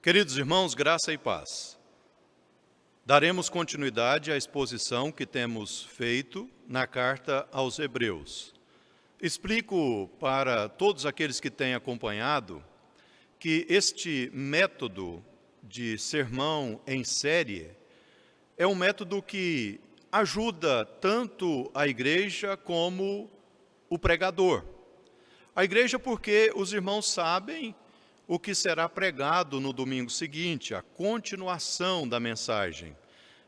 Queridos irmãos, graça e paz. Daremos continuidade à exposição que temos feito na carta aos Hebreus. Explico para todos aqueles que têm acompanhado que este método de sermão em série é um método que ajuda tanto a igreja como o pregador. A igreja porque os irmãos sabem o que será pregado no domingo seguinte, a continuação da mensagem.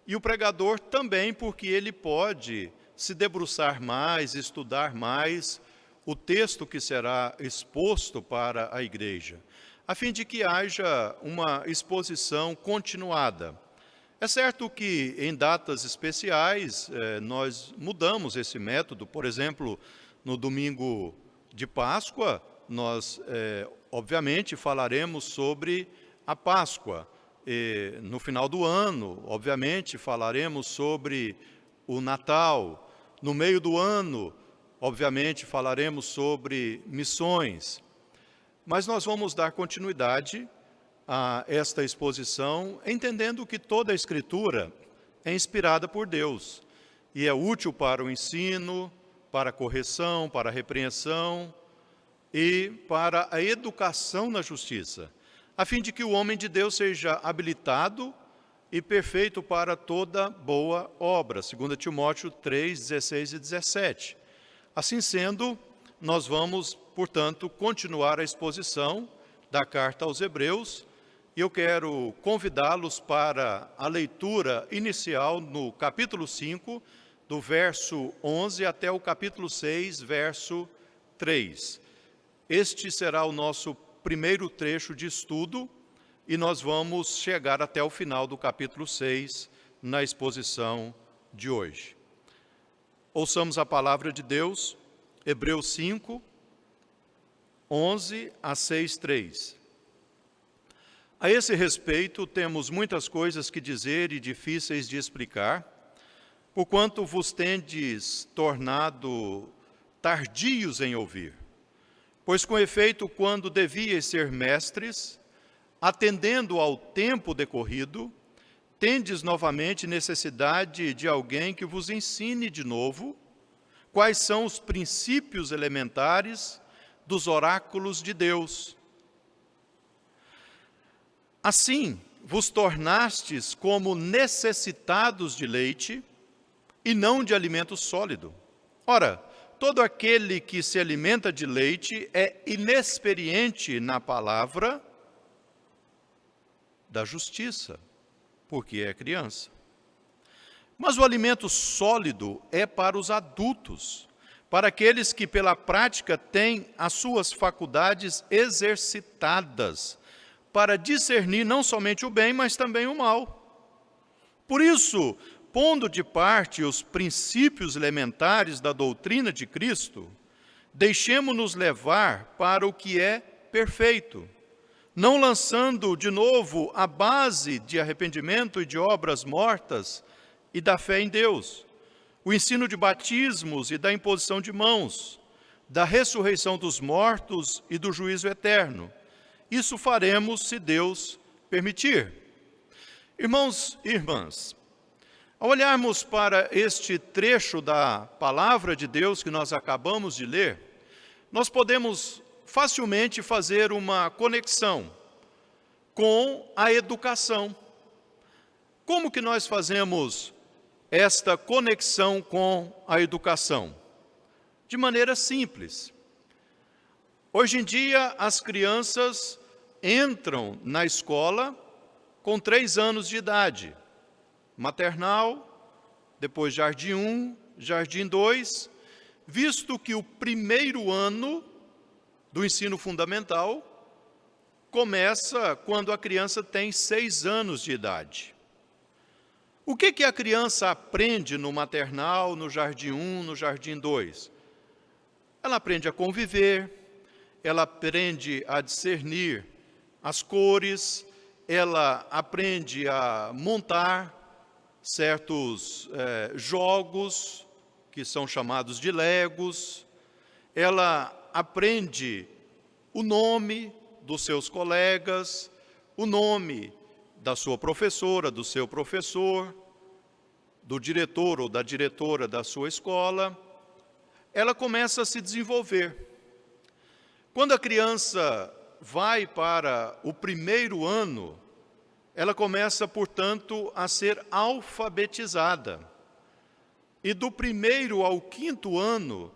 E o pregador também, porque ele pode se debruçar mais, estudar mais o texto que será exposto para a igreja, a fim de que haja uma exposição continuada. É certo que em datas especiais nós mudamos esse método, por exemplo, no domingo de Páscoa, nós obviamente falaremos sobre a Páscoa. E, no final do ano, obviamente, falaremos sobre o Natal. No meio do ano, obviamente, falaremos sobre missões. Mas nós vamos dar continuidade a esta exposição, entendendo que toda a Escritura é inspirada por Deus e é útil para o ensino, para a correção, para a repreensão e para a educação na justiça, a fim de que o homem de Deus seja habilitado e perfeito para toda boa obra, 2 Timóteo 3, 16 e 17. Assim sendo, nós vamos, portanto, continuar a exposição da carta aos Hebreus, e eu quero convidá-los para a leitura inicial no capítulo 5, do verso 11 até o capítulo 6, verso 3. Este será o nosso primeiro trecho de estudo e nós vamos chegar até o final do capítulo 6 na exposição de hoje. Ouçamos a palavra de Deus, Hebreus 5, 11 a 6, 3. A esse respeito, temos muitas coisas que dizer e difíceis de explicar, porquanto vos tendes tornado tardios em ouvir. Pois, com efeito, quando devíeis ser mestres, atendendo ao tempo decorrido, tendes novamente necessidade de alguém que vos ensine de novo quais são os princípios elementares dos oráculos de Deus. Assim, vos tornastes como necessitados de leite e não de alimento sólido. Ora, todo aquele que se alimenta de leite é inexperiente na palavra da justiça, porque é criança. Mas o alimento sólido é para os adultos, para aqueles que pela prática têm as suas faculdades exercitadas, para discernir não somente o bem, mas também o mal. Por isso, pondo de parte os princípios elementares da doutrina de Cristo, deixemo-nos levar para o que é perfeito, não lançando de novo a base de arrependimento e de obras mortas e da fé em Deus, o ensino de batismos e da imposição de mãos, da ressurreição dos mortos e do juízo eterno. Isso faremos se Deus permitir. Irmãos e irmãs, ao olharmos para este trecho da palavra de Deus que nós acabamos de ler, nós podemos facilmente fazer uma conexão com a educação. Como que nós fazemos esta conexão com a educação? De maneira simples. Hoje em dia, as crianças entram na escola com 3 anos de idade. Maternal, depois jardim 1, jardim 2, visto que o primeiro ano do ensino fundamental começa quando a criança tem 6 anos de idade. O que a criança aprende no maternal, no jardim 1, no jardim 2? Ela aprende a conviver, ela aprende a discernir as cores, ela aprende a montar certos jogos, que são chamados de legos, ela aprende o nome dos seus colegas, o nome da sua professora, do seu professor, do diretor ou da diretora da sua escola, ela começa a se desenvolver. Quando a criança vai para o primeiro ano, ela começa, portanto, a ser alfabetizada. E do primeiro ao quinto ano,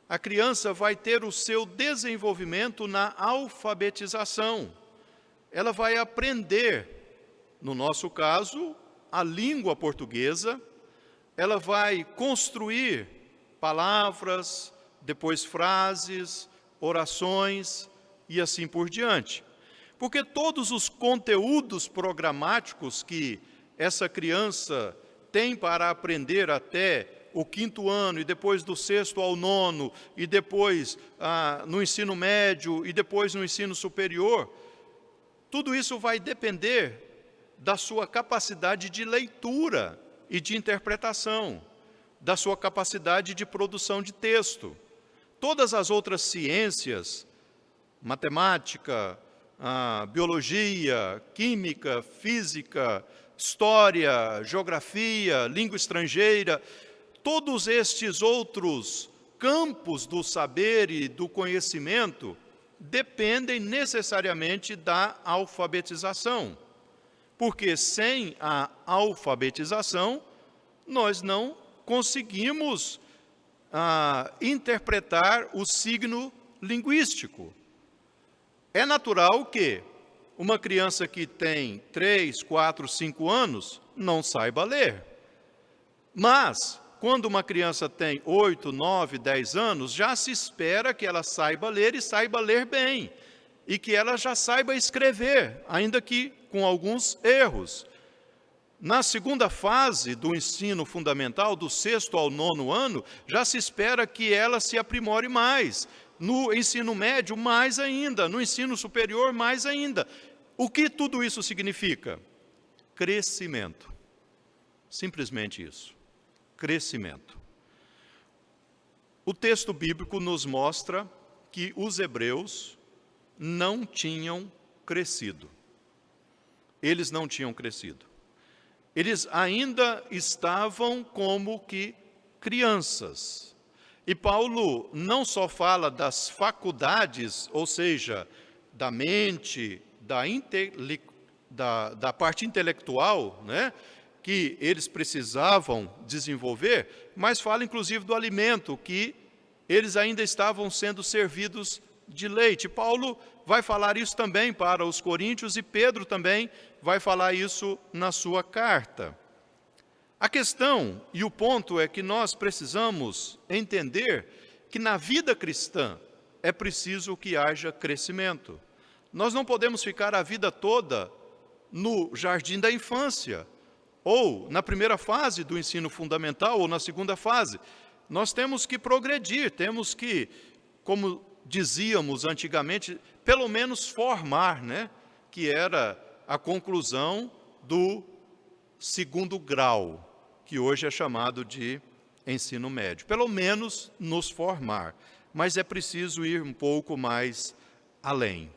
a criança vai ter o seu desenvolvimento na alfabetização. Ela vai aprender, no nosso caso, a língua portuguesa, ela vai construir palavras, depois frases, orações e assim por diante. Porque todos os conteúdos programáticos que essa criança tem para aprender até o quinto ano, e depois do sexto ao nono, e depois no ensino médio, e depois no ensino superior, tudo isso vai depender da sua capacidade de leitura e de interpretação, da sua capacidade de produção de texto. Todas as outras ciências, matemática, biologia, química, física, história, geografia, língua estrangeira, todos estes outros campos do saber e do conhecimento dependem necessariamente da alfabetização. Porque sem a alfabetização, nós não conseguimos interpretar o signo linguístico. É natural que uma criança que tem 3, 4, 5 anos não saiba ler. Mas, quando uma criança tem 8, 9, 10 anos, já se espera que ela saiba ler e saiba ler bem. E que ela já saiba escrever, ainda que com alguns erros. Na segunda fase do ensino fundamental, do sexto ao nono ano, já se espera que ela se aprimore mais. No ensino médio, mais ainda. No ensino superior, mais ainda. O que tudo isso significa? Crescimento. Simplesmente isso. Crescimento. O texto bíblico nos mostra que os hebreus não tinham crescido. Eles não tinham crescido. Eles ainda estavam como que crianças. E Paulo não só fala das faculdades, ou seja, da mente, da parte intelectual, né, que eles precisavam desenvolver, mas fala inclusive do alimento, que eles ainda estavam sendo servidos de leite. Paulo vai falar isso também para os coríntios e Pedro também vai falar isso na sua carta. A questão e o ponto é que nós precisamos entender que na vida cristã é preciso que haja crescimento. Nós não podemos ficar a vida toda no jardim da infância, ou na primeira fase do ensino fundamental, ou na segunda fase. Nós temos que progredir, temos que, como dizíamos antigamente, pelo menos formar, né? Que era a conclusão do segundo grau, que hoje é chamado de ensino médio. Pelo menos nos formar, mas é preciso ir um pouco mais além.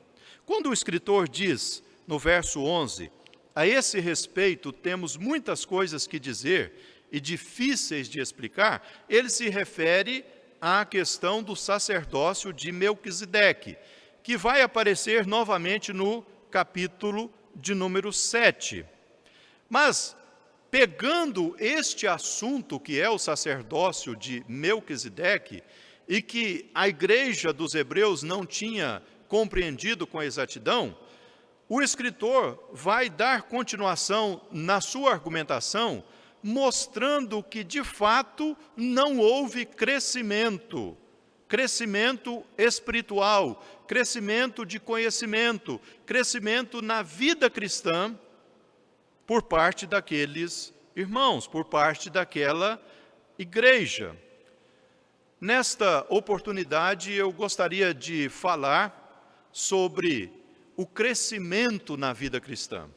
Quando o escritor diz, no verso 11, a esse respeito temos muitas coisas que dizer e difíceis de explicar, ele se refere à questão do sacerdócio de Melquisedeque, que vai aparecer novamente no capítulo de número 7. Mas, pegando este assunto que é o sacerdócio de Melquisedeque, e que a igreja dos hebreus não tinha compreendido com exatidão, o escritor vai dar continuação na sua argumentação, mostrando que, de fato, não houve crescimento espiritual, crescimento de conhecimento, crescimento na vida cristã por parte daqueles irmãos, por parte daquela igreja. Nesta oportunidade, eu gostaria de falar sobre o crescimento na vida cristã.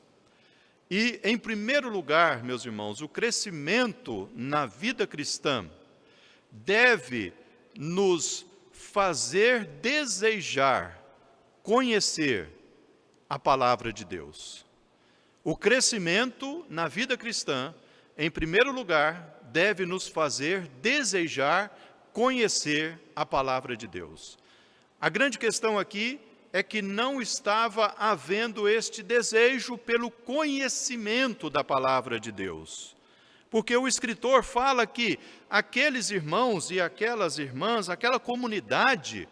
E, em primeiro lugar, meus irmãos, o crescimento na vida cristã deve nos fazer desejar conhecer a palavra de Deus. O crescimento na vida cristã, em primeiro lugar, deve nos fazer desejar conhecer a palavra de Deus. A grande questão aqui é que não estava havendo este desejo pelo conhecimento da palavra de Deus. Porque o escritor fala que aqueles irmãos e aquelas irmãs, aquela comunidade,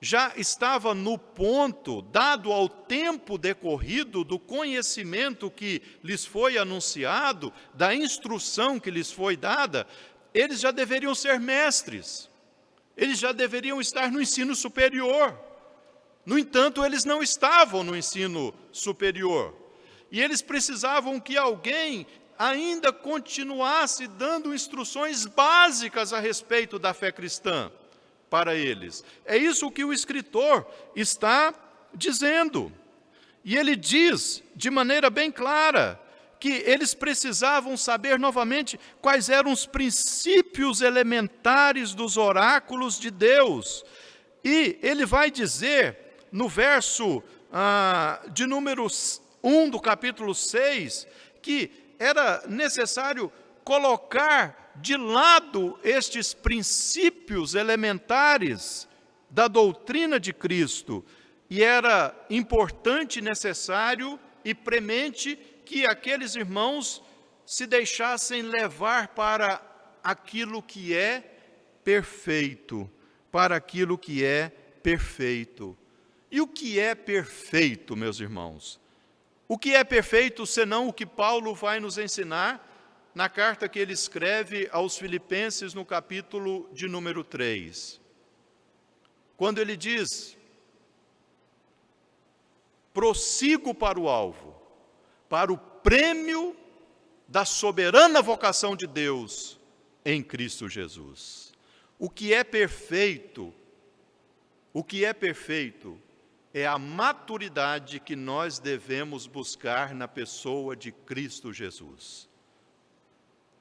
já estava no ponto, dado ao tempo decorrido do conhecimento que lhes foi anunciado, da instrução que lhes foi dada, eles já deveriam ser mestres, eles já deveriam estar no ensino superior. No entanto, eles não estavam no ensino superior, e eles precisavam que alguém ainda continuasse dando instruções básicas a respeito da fé cristã para eles. É isso que o escritor está dizendo. E ele diz de maneira bem clara que eles precisavam saber novamente quais eram os princípios elementares dos oráculos de Deus. E ele vai dizer no verso de número 1 do capítulo 6 que era necessário colocar de lado estes princípios elementares da doutrina de Cristo. E era importante, necessário e premente que aqueles irmãos se deixassem levar para aquilo que é perfeito, para aquilo que é perfeito. E o que é perfeito, meus irmãos? O que é perfeito, senão o que Paulo vai nos ensinar na carta que ele escreve aos Filipenses, no capítulo de número 3. Quando ele diz: prossigo para o alvo, para o prêmio da soberana vocação de Deus em Cristo Jesus. O que é perfeito? O que é perfeito é a maturidade que nós devemos buscar na pessoa de Cristo Jesus.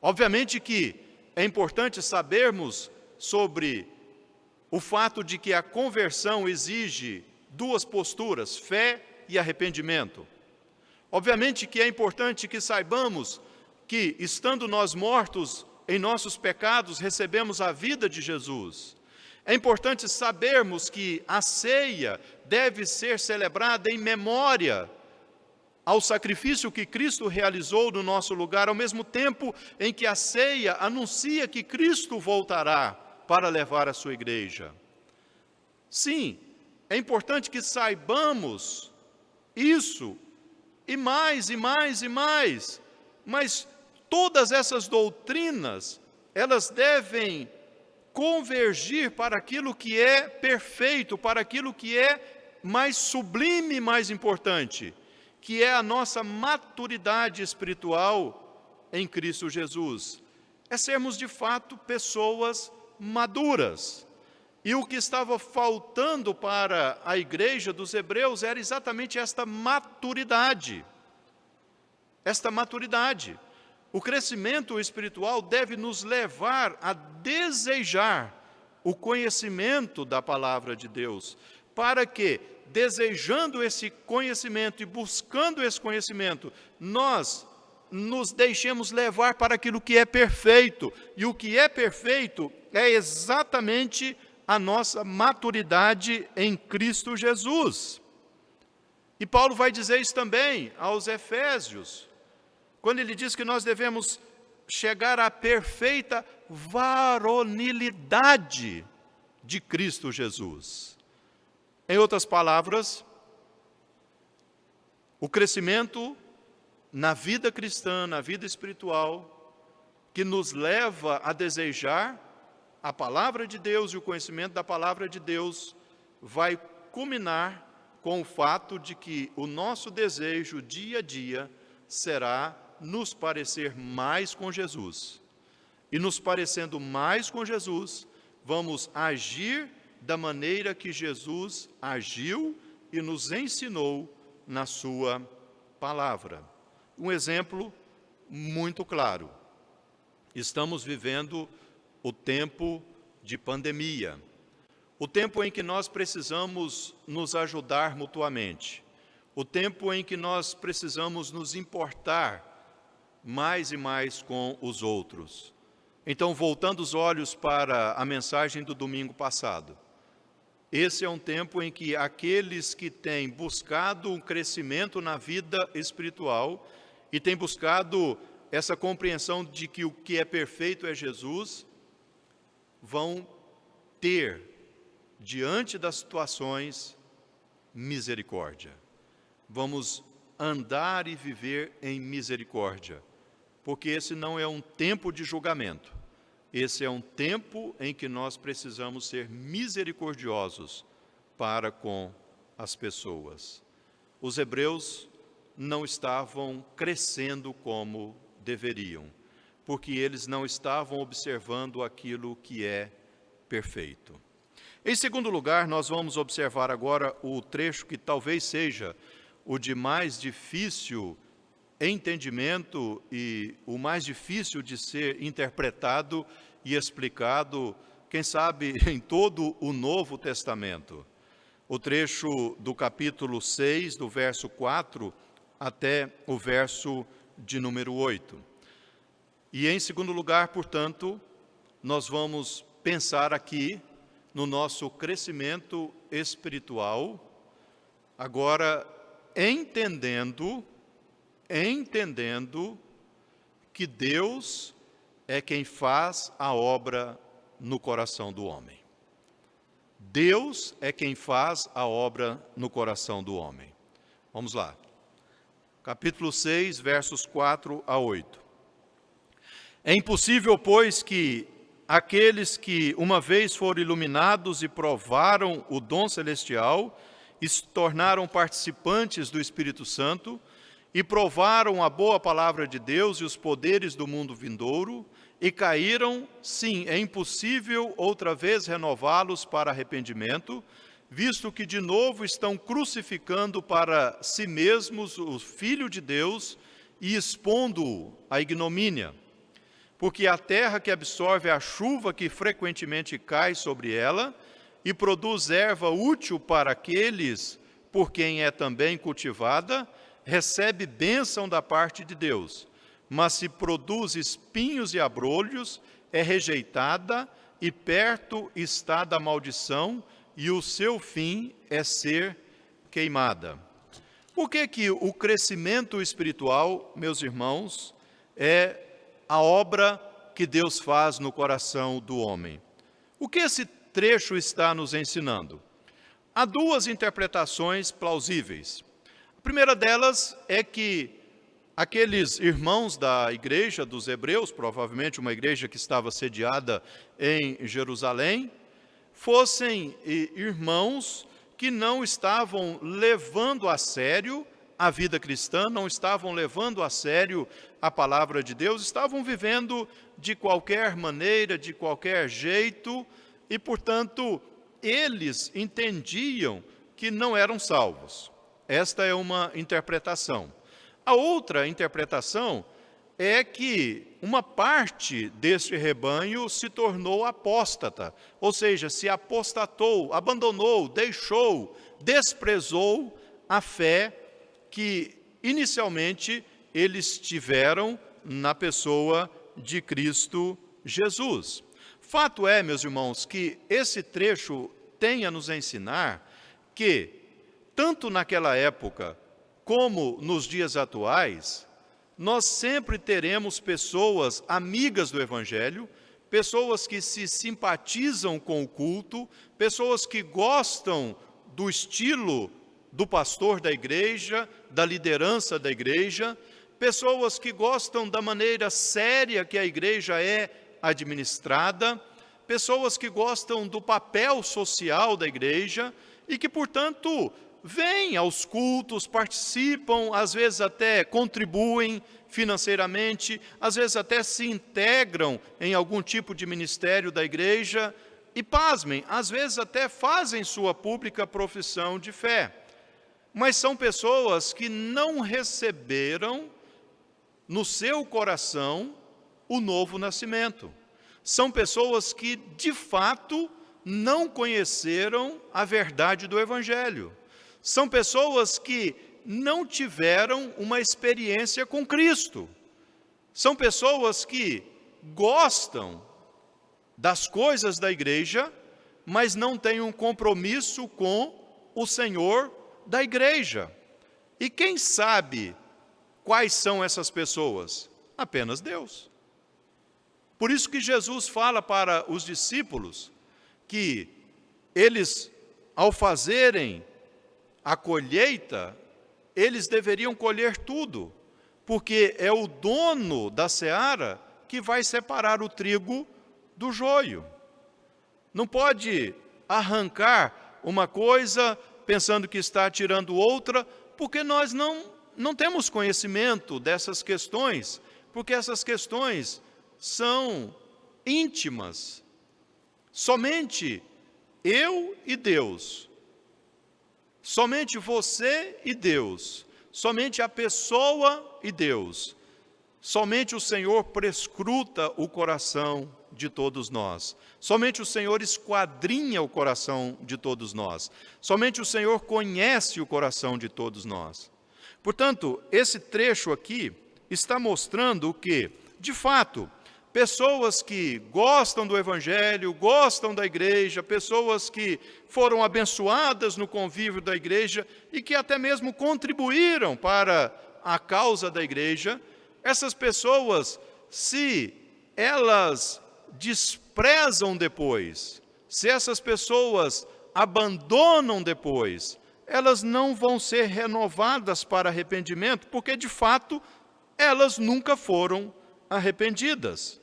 Obviamente que é importante sabermos sobre o fato de que a conversão exige duas posturas, fé e arrependimento. Obviamente que é importante que saibamos que, estando nós mortos em nossos pecados, recebemos a vida de Jesus. É importante sabermos que a ceia deve ser celebrada em memória ao sacrifício que Cristo realizou no nosso lugar, ao mesmo tempo em que a ceia anuncia que Cristo voltará para levar a sua igreja. Sim, é importante que saibamos isso, e mais, e mais, e mais, mas todas essas doutrinas, elas devem convergir para aquilo que é perfeito, para aquilo que é mais sublime e mais importante, que é a nossa maturidade espiritual em Cristo Jesus. É sermos de fato pessoas maduras. E o que estava faltando para a igreja dos hebreus era exatamente esta maturidade. Esta maturidade. O crescimento espiritual deve nos levar a desejar o conhecimento da palavra de Deus, para que, desejando esse conhecimento e buscando esse conhecimento, nós nos deixemos levar para aquilo que é perfeito. E o que é perfeito é exatamente a nossa maturidade em Cristo Jesus. E Paulo vai dizer isso também aos Efésios, quando ele diz que nós devemos chegar à perfeita varonilidade de Cristo Jesus. Em outras palavras, o crescimento na vida cristã, na vida espiritual, que nos leva a desejar a palavra de Deus e o conhecimento da palavra de Deus, vai culminar com o fato de que o nosso desejo dia a dia será nos parecer mais com Jesus. E nos parecendo mais com Jesus, vamos agir da maneira que Jesus agiu e nos ensinou na sua palavra. Um exemplo muito claro. Estamos vivendo o tempo de pandemia, o tempo em que nós precisamos nos ajudar mutuamente. o tempo em que nós precisamos nos importar mais e mais com os outros. Então, voltando os olhos para a mensagem do domingo passado, esse é um tempo em que aqueles que têm buscado um crescimento na vida espiritual e têm buscado essa compreensão de que o que é perfeito é Jesus, vão ter, diante das situações, misericórdia. Vamos andar e viver em misericórdia, porque esse não é um tempo de julgamento. Esse é um tempo em que nós precisamos ser misericordiosos para com as pessoas. Os hebreus não estavam crescendo como deveriam, porque eles não estavam observando aquilo que é perfeito. Em segundo lugar, nós vamos observar agora o trecho que talvez seja o de mais difícil entendimento e o mais difícil de ser interpretado e explicado, quem sabe, em todo o Novo Testamento. O trecho do capítulo 6, do verso 4 até o verso de número 8. E em segundo lugar, portanto, nós vamos pensar aqui no nosso crescimento espiritual, agora entendendo que Deus é quem faz a obra no coração do homem. Deus é quem faz a obra no coração do homem. Vamos lá. Capítulo 6, versos 4 a 8. É impossível, pois, que aqueles que uma vez foram iluminados e provaram o dom celestial e se tornaram participantes do Espírito Santo e provaram a boa palavra de Deus e os poderes do mundo vindouro e caíram, sim, é impossível outra vez renová-los para arrependimento, visto que de novo estão crucificando para si mesmos o Filho de Deus e expondo-o à ignomínia. Porque a terra que absorve a chuva que frequentemente cai sobre ela e produz erva útil para aqueles por quem é também cultivada, recebe bênção da parte de Deus. Mas se produz espinhos e abrolhos, é rejeitada e perto está da maldição, e o seu fim é ser queimada. Por que o crescimento espiritual, meus irmãos, é a obra que Deus faz no coração do homem? O que esse trecho está nos ensinando? Há duas interpretações plausíveis. A primeira delas é que aqueles irmãos da igreja dos hebreus, provavelmente uma igreja que estava sediada em Jerusalém, fossem irmãos que não estavam levando a sério a vida cristã, não estavam levando a sério a palavra de Deus, estavam vivendo de qualquer maneira, de qualquer jeito, e, portanto, eles entendiam que não eram salvos. Esta é uma interpretação. A outra interpretação é que uma parte deste rebanho se tornou apóstata, ou seja, se apostatou, abandonou, deixou, desprezou a fé que inicialmente eles tiveram na pessoa de Cristo Jesus. Fato é, meus irmãos, que esse trecho tem a nos ensinar que, tanto naquela época como nos dias atuais, nós sempre teremos pessoas amigas do Evangelho, pessoas que se simpatizam com o culto, pessoas que gostam do estilo do pastor da igreja, da liderança da igreja, pessoas que gostam da maneira séria que a igreja é administrada, pessoas que gostam do papel social da igreja e que, portanto, vêm aos cultos, participam, às vezes até contribuem financeiramente, às vezes até se integram em algum tipo de ministério da igreja e, pasmem, às vezes até fazem sua pública profissão de fé. Mas são pessoas que não receberam no seu coração o novo nascimento. São pessoas que, de fato, não conheceram a verdade do Evangelho. São pessoas que não tiveram uma experiência com Cristo. São pessoas que gostam das coisas da igreja, mas não têm um compromisso com o Senhor da igreja. E quem sabe quais são essas pessoas? Apenas Deus. Por isso que Jesus fala para os discípulos que eles, ao fazerem a colheita, eles deveriam colher tudo, porque é o dono da seara que vai separar o trigo do joio. Não pode arrancar uma coisa pensando que está tirando outra, porque nós não temos conhecimento dessas questões, porque essas questões são íntimas. Somente eu e Deus, somente você e Deus, somente a pessoa e Deus, somente o Senhor prescruta o coração de todos nós. Somente o Senhor esquadrinha o coração de todos nós. Somente o Senhor conhece o coração de todos nós. Portanto, esse trecho aqui está mostrando que, de fato, pessoas que gostam do Evangelho, gostam da igreja, pessoas que foram abençoadas no convívio da igreja e que até mesmo contribuíram para a causa da igreja, essas pessoas, se elas desprezam depois, se essas pessoas abandonam depois, elas não vão ser renovadas para arrependimento, porque de fato elas nunca foram arrependidas.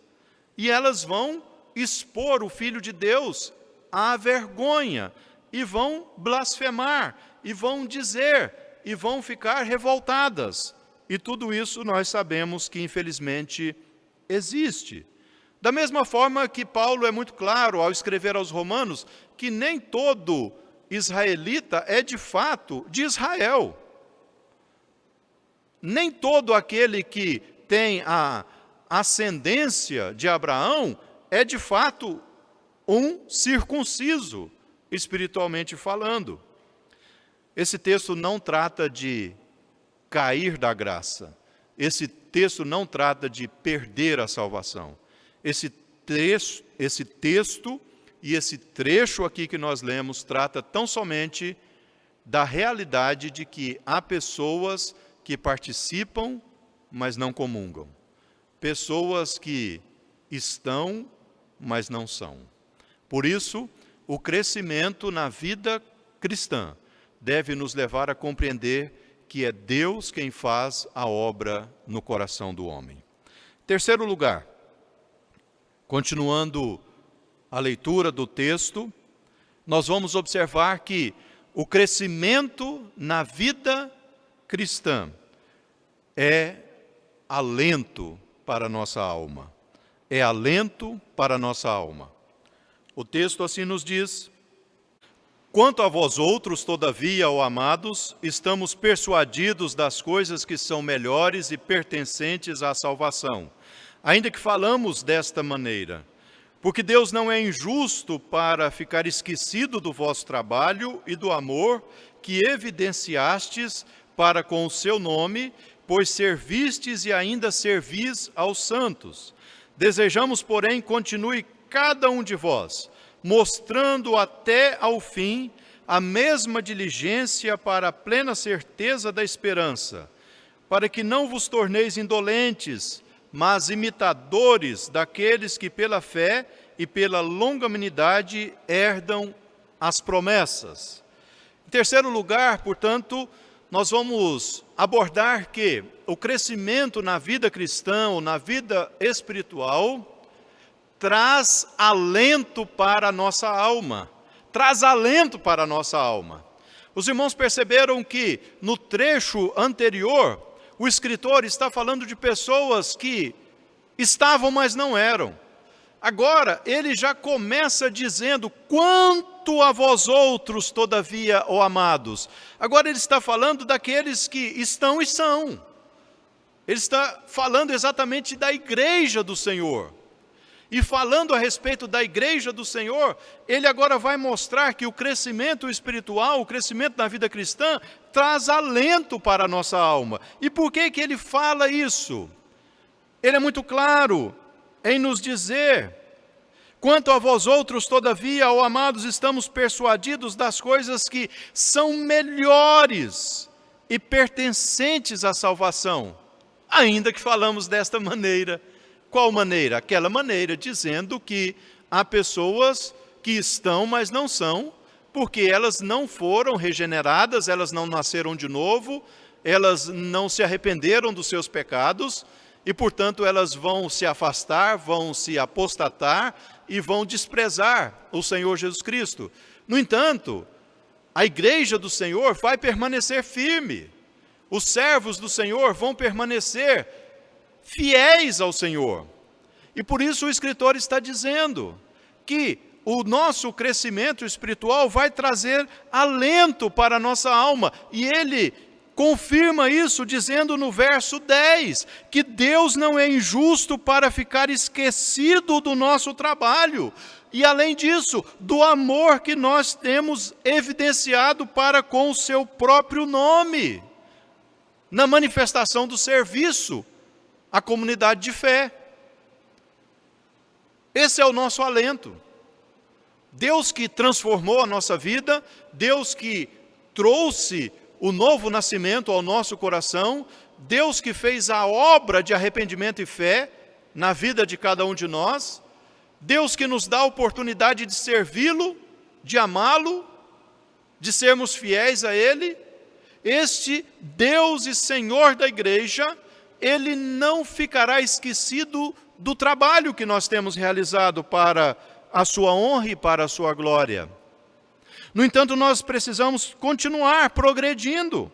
E elas vão expor o Filho de Deus à vergonha, e vão blasfemar, e vão dizer, e vão ficar revoltadas. E tudo isso nós sabemos que infelizmente existe. Da mesma forma que Paulo é muito claro ao escrever aos Romanos que nem todo israelita é de fato de Israel. Nem todo aquele que tem a ascendência de Abraão é de fato um circunciso, espiritualmente falando. Esse texto não trata de cair da graça. Esse texto não trata de perder a salvação. Esse texto e esse trecho aqui que nós lemos trata tão somente da realidade de que há pessoas que participam, mas não comungam. Pessoas que estão, mas não são. Por isso, o crescimento na vida cristã deve nos levar a compreender que é Deus quem faz a obra no coração do homem. Terceiro lugar, continuando a leitura do texto, nós vamos observar que o crescimento na vida cristã é alento para a nossa alma. É alento para a nossa alma. O texto assim nos diz: quanto a vós outros, todavia, ó amados, estamos persuadidos das coisas que são melhores e pertencentes à salvação, ainda que falamos desta maneira. Porque Deus não é injusto para ficar esquecido do vosso trabalho e do amor que evidenciastes para com o seu nome, pois servistes e ainda servis aos santos. Desejamos, porém, continue cada um de vós, mostrando até ao fim a mesma diligência para a plena certeza da esperança, para que não vos torneis indolentes, mas imitadores daqueles que pela fé e pela longanimidade herdam as promessas. Em terceiro lugar, portanto, nós vamos abordar que o crescimento na vida cristã, ou na vida espiritual, traz alento para a nossa alma. Traz alento para a nossa alma. Os irmãos perceberam que no trecho anterior, o escritor está falando de pessoas que estavam, mas não eram. Agora, ele já começa dizendo: quanto a vós outros, todavia, ó amados. Agora ele está falando daqueles que estão e são. Ele está falando exatamente da igreja do Senhor. E falando a respeito da igreja do Senhor, ele agora vai mostrar que o crescimento espiritual, o crescimento na vida cristã, traz alento para a nossa alma. E por que ele fala isso? Ele é muito claro em nos dizer: quanto a vós outros, todavia, ó amados, estamos persuadidos das coisas que são melhores e pertencentes à salvação, ainda que falamos desta maneira. Qual maneira? Aquela maneira, dizendo que há pessoas que estão, mas não são, porque elas não foram regeneradas, elas não nasceram de novo, elas não se arrependeram dos seus pecados, e, portanto, elas vão se afastar, vão se apostatar e vão desprezar o Senhor Jesus Cristo. No entanto, a igreja do Senhor vai permanecer firme. Os servos do Senhor vão permanecer fiéis ao Senhor. E por isso o escritor está dizendo que o nosso crescimento espiritual vai trazer alento para a nossa alma. E ele confirma isso dizendo no verso 10, que Deus não é injusto para ficar esquecido do nosso trabalho. E além disso, do amor que nós temos evidenciado para com o seu próprio nome, na manifestação do serviço à comunidade de fé. Esse é o nosso alento. Deus que transformou a nossa vida, Deus que trouxe o novo nascimento ao nosso coração, Deus que fez a obra de arrependimento e fé na vida de cada um de nós, Deus que nos dá a oportunidade de servi-lo, de amá-lo, de sermos fiéis a Ele. Este Deus e Senhor da igreja, Ele não ficará esquecido do trabalho que nós temos realizado para a sua honra e para a sua glória. No entanto, nós precisamos continuar progredindo.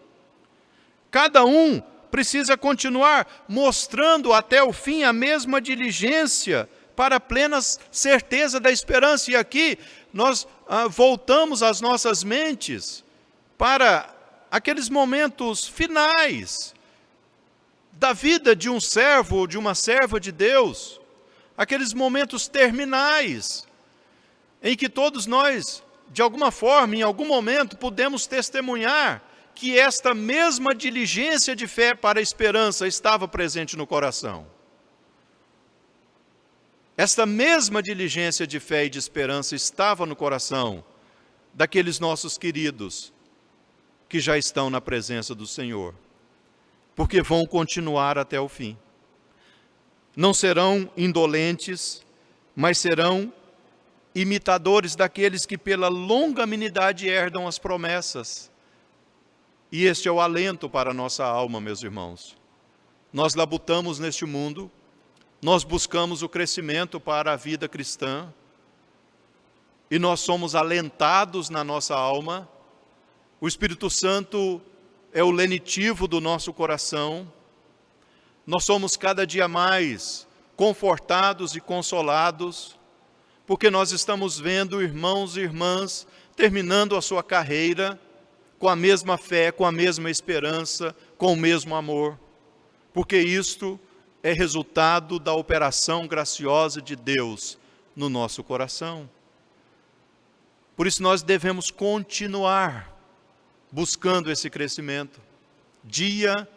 Cada um precisa continuar mostrando até o fim a mesma diligência para a plena certeza da esperança. E aqui nós voltamos as nossas mentes para aqueles momentos finais da vida de um servo ou de uma serva de Deus, aqueles momentos terminais, em que todos nós, de alguma forma, em algum momento, podemos testemunhar que esta mesma diligência de fé para a esperança estava presente no coração. Esta mesma diligência de fé e de esperança estava no coração daqueles nossos queridos que já estão na presença do Senhor, porque vão continuar até o fim. Não serão indolentes, mas serão imitadores daqueles que pela longanimidade herdam as promessas. E este é o alento para a nossa alma, meus irmãos. Nós labutamos neste mundo, nós buscamos o crescimento para a vida cristã, e nós somos alentados na nossa alma. O Espírito Santo é o lenitivo do nosso coração. Nós somos cada dia mais confortados e consolados, porque nós estamos vendo irmãos e irmãs terminando a sua carreira com a mesma fé, com a mesma esperança, com o mesmo amor, porque isto é resultado da operação graciosa de Deus no nosso coração. Por isso nós devemos continuar buscando esse crescimento, dia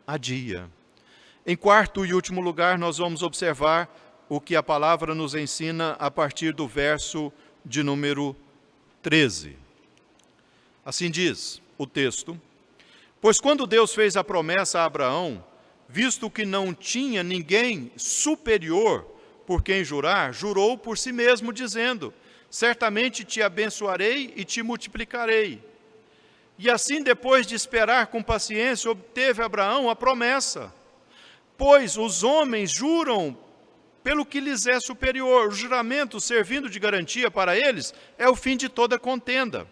a dia. Em quarto e último lugar, nós vamos observar o que a palavra nos ensina a partir do verso de número 13. Assim diz o texto: pois quando Deus fez a promessa a Abraão, visto que não tinha ninguém superior por quem jurar, jurou por si mesmo, dizendo: certamente te abençoarei e te multiplicarei. E assim, depois de esperar com paciência, obteve Abraão a promessa. Pois os homens juram pelo que lhes é superior. O juramento, servindo de garantia para eles, é o fim de toda contenda.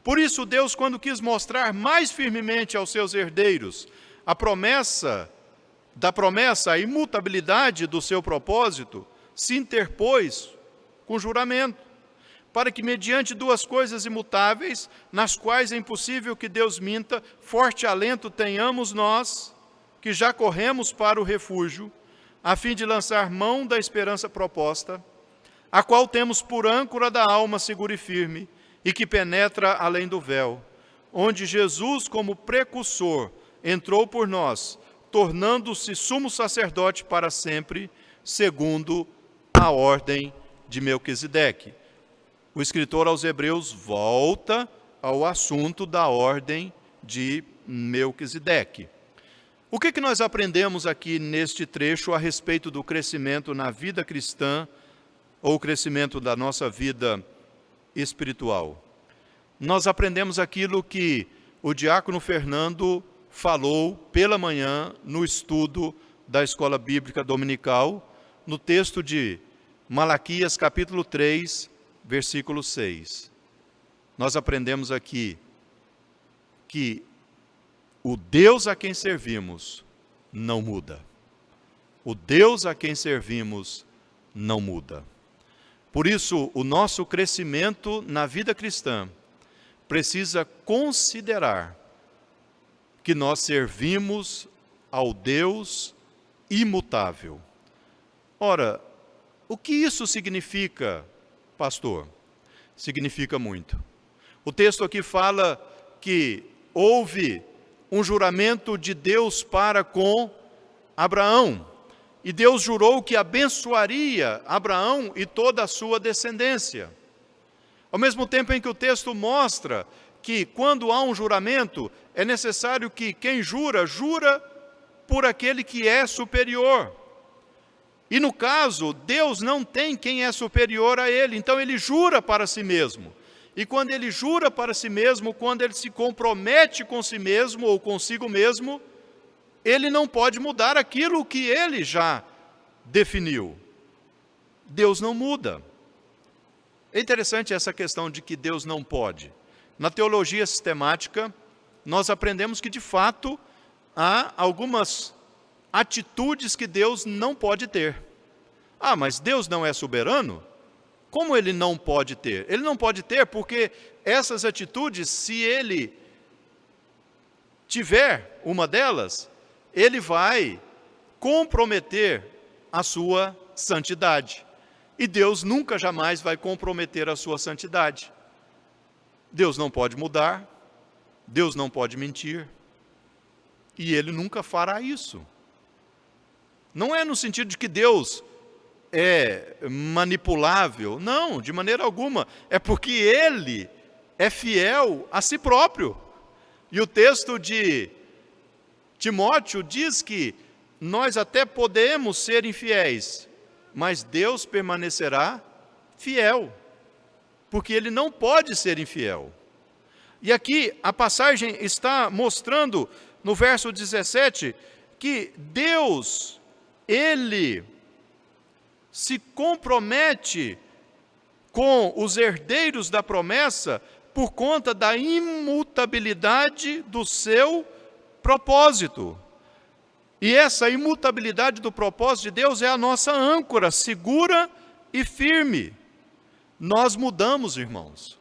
Por isso, Deus, quando quis mostrar mais firmemente aos seus herdeiros a promessa, a imutabilidade do seu propósito, se interpôs com juramento, para que, mediante duas coisas imutáveis, nas quais é impossível que Deus minta, forte alento tenhamos nós, que já corremos para o refúgio, a fim de lançar mão da esperança proposta, a qual temos por âncora da alma segura e firme, e que penetra além do véu, onde Jesus, como precursor, entrou por nós, tornando-se sumo sacerdote para sempre, segundo a ordem de Melquisedeque. O escritor aos Hebreus volta ao assunto da ordem de Melquisedeque. O que nós aprendemos aqui neste trecho a respeito do crescimento na vida cristã ou o crescimento da nossa vida espiritual? Nós aprendemos aquilo que o diácono Fernando falou pela manhã no estudo da Escola Bíblica Dominical, no texto de Malaquias capítulo 3, versículo 6. Nós aprendemos aqui que o Deus a quem servimos não muda. O Deus a quem servimos não muda. Por isso, o nosso crescimento na vida cristã precisa considerar que nós servimos ao Deus imutável. Ora, o que isso significa, pastor? Significa muito. O texto aqui fala que houve um juramento de Deus para com Abraão. E Deus jurou que abençoaria Abraão e toda a sua descendência. Ao mesmo tempo em que o texto mostra que quando há um juramento, é necessário que quem jura, jura por aquele que é superior. E no caso, Deus não tem quem é superior a ele, então ele jura para si mesmo. E quando ele jura para si mesmo, quando ele se compromete com si mesmo ou consigo mesmo, ele não pode mudar aquilo que ele já definiu. Deus não muda. É interessante essa questão de que Deus não pode. Na teologia sistemática, nós aprendemos que, de fato, há algumas atitudes que Deus não pode ter. Ah, mas Deus não é soberano? Como ele não pode ter? Ele não pode ter porque essas atitudes, se ele tiver uma delas, ele vai comprometer a sua santidade. E Deus nunca jamais vai comprometer a sua santidade. Deus não pode mudar, Deus não pode mentir, e ele nunca fará isso. Não é no sentido de que Deus é manipulável, não, de maneira alguma. É porque ele é fiel a si próprio. E o texto de Timóteo diz que nós até podemos ser infiéis, mas Deus permanecerá fiel, porque ele não pode ser infiel. E aqui a passagem está mostrando, no verso 17, que Deus, ele se compromete com os herdeiros da promessa por conta da imutabilidade do seu propósito. E essa imutabilidade do propósito de Deus é a nossa âncora segura e firme. Nós mudamos, irmãos.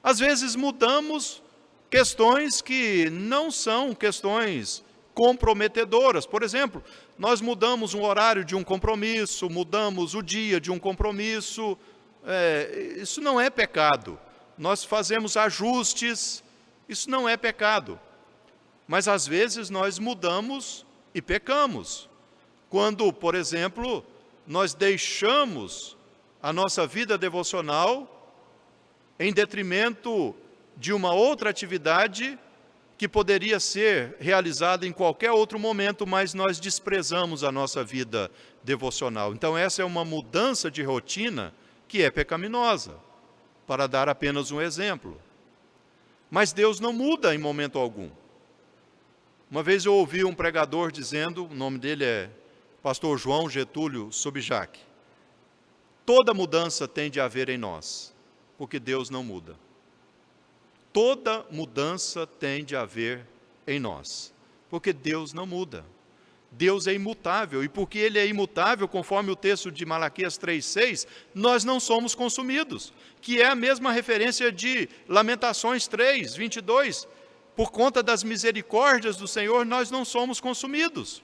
Às vezes mudamos questões que não são questões comprometedoras. Por exemplo, nós mudamos o horário de um compromisso, mudamos o dia de um compromisso. Isso não é pecado. Nós fazemos ajustes, isso não é pecado. Mas às vezes nós mudamos e pecamos. Quando, por exemplo, nós deixamos a nossa vida devocional em detrimento de uma outra atividade que poderia ser realizada em qualquer outro momento, mas nós desprezamos a nossa vida devocional. Então essa é uma mudança de rotina que é pecaminosa, para dar apenas um exemplo. Mas Deus não muda em momento algum. Uma vez eu ouvi um pregador dizendo, o nome dele é pastor João Getúlio Subjac, toda mudança tem de haver em nós, porque Deus não muda. Toda mudança tem de haver em nós, porque Deus não muda. Deus é imutável, e porque Ele é imutável, conforme o texto de Malaquias 3,6, nós não somos consumidos, que é a mesma referência de Lamentações 3:22. Por conta das misericórdias do Senhor, nós não somos consumidos.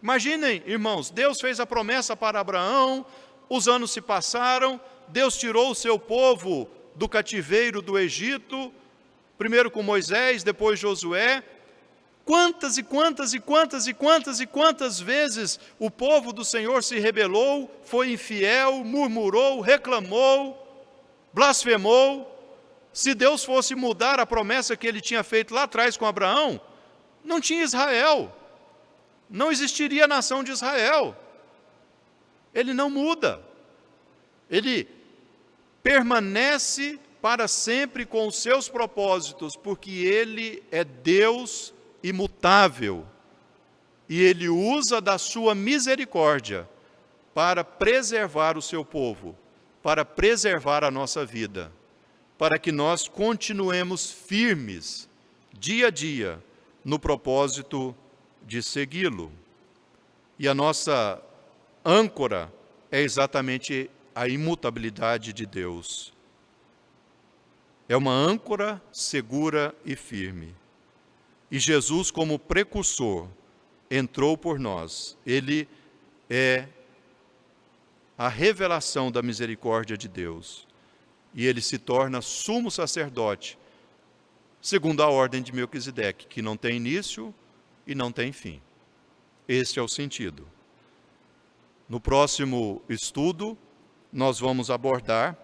Imaginem, irmãos, Deus fez a promessa para Abraão, os anos se passaram, Deus tirou o seu povo do cativeiro do Egito, primeiro com Moisés, depois Josué. Quantas e quantas e quantas e quantas e quantas vezes o povo do Senhor se rebelou, foi infiel, murmurou, reclamou, blasfemou. Se Deus fosse mudar a promessa que ele tinha feito lá atrás com Abraão, não tinha Israel, não existiria a nação de Israel. Ele não muda, ele permanece para sempre com os seus propósitos, porque ele é Deus imutável, e ele usa da sua misericórdia para preservar o seu povo, para preservar a nossa vida, para que nós continuemos firmes, dia a dia, no propósito de segui-lo. E a nossa âncora é exatamente a imutabilidade de Deus. É uma âncora segura e firme. E Jesus, como precursor, entrou por nós. Ele é a revelação da misericórdia de Deus. E ele se torna sumo sacerdote, segundo a ordem de Melquisedeque, que não tem início e não tem fim. Este é o sentido. No próximo estudo, nós vamos abordar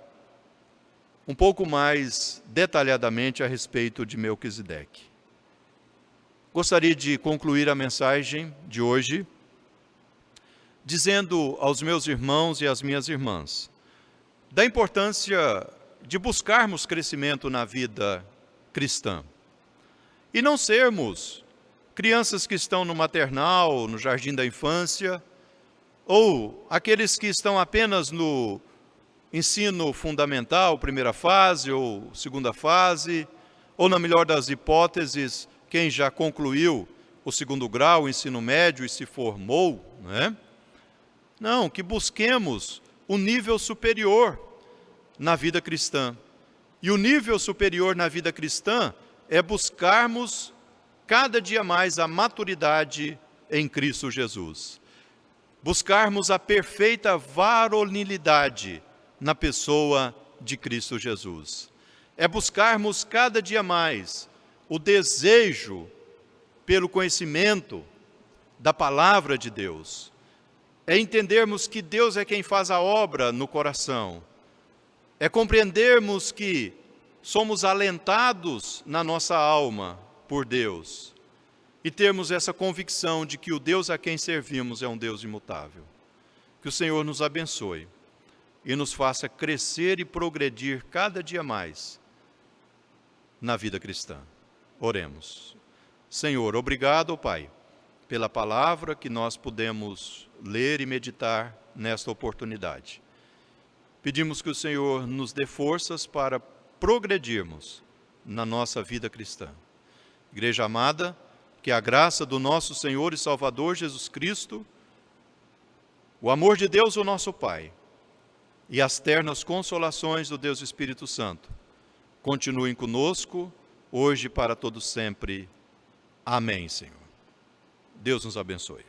um pouco mais detalhadamente a respeito de Melquisedeque. Gostaria de concluir a mensagem de hoje dizendo aos meus irmãos e às minhas irmãs da importância de buscarmos crescimento na vida cristã e não sermos crianças que estão no maternal, no jardim da infância, ou aqueles que estão apenas no ensino fundamental, primeira fase ou segunda fase, ou na melhor das hipóteses, quem já concluiu o segundo grau, o ensino médio e se formou, né? Não, que busquemos o nível superior na vida cristã. E o nível superior na vida cristã é buscarmos cada dia mais a maturidade em Cristo Jesus. Buscarmos a perfeita varonilidade na pessoa de Cristo Jesus. É buscarmos cada dia mais o desejo pelo conhecimento da palavra de Deus. É entendermos que Deus é quem faz a obra no coração. É compreendermos que somos alentados na nossa alma por Deus. E termos essa convicção de que o Deus a quem servimos é um Deus imutável. Que o Senhor nos abençoe e nos faça crescer e progredir cada dia mais na vida cristã. Oremos. Senhor, obrigado, Pai, pela palavra que nós pudemos ler e meditar nesta oportunidade. Pedimos que o Senhor nos dê forças para progredirmos na nossa vida cristã. Igreja amada, que a graça do nosso Senhor e Salvador Jesus Cristo, o amor de Deus, o nosso Pai, e as ternas consolações do Deus Espírito Santo continuem conosco, hoje e para todo sempre. Amém, Senhor. Deus nos abençoe.